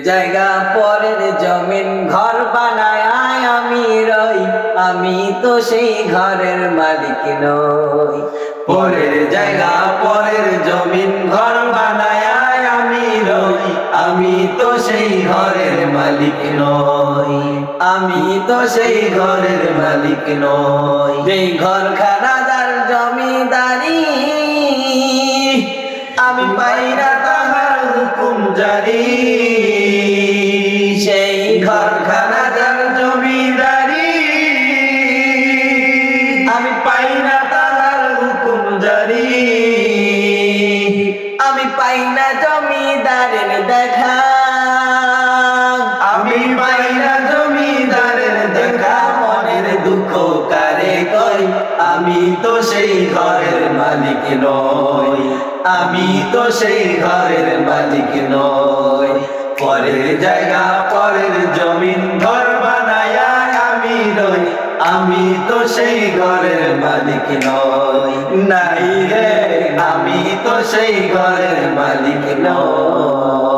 জায়গা পরের জমিন ঘর বানায় আমি রই, আমি তো সেই ঘরের মালিক নই। পরের জায়গা পরের জমিন ঘর বানায় আমি রই, আমি তো সেই ঘরের মালিক নই। আমি তো সেই ঘরের মালিক নই। যেই ঘর খানাদার জমিদারি, আমি পাই না তাহার হুকুম জারি। সেই ঘর খানাদার জমিদারি, আমি পাই না তাহার হুকুম জারি। আমি পাই না জমিদারের দেখা, আমি পাই না জমিদারের দেখা। মনের দুঃখ কারে কই, আমি তো সেই ঘরের মালিক নই। আমি তো সেই ঘরের মালিক নই। পরের জায়গা পরের জমিন ঘর বানায় আমি রই, আমি তো সেই ঘরের মালিক নই। নাই রে, আমি তো সেই ঘরের মালিক নই।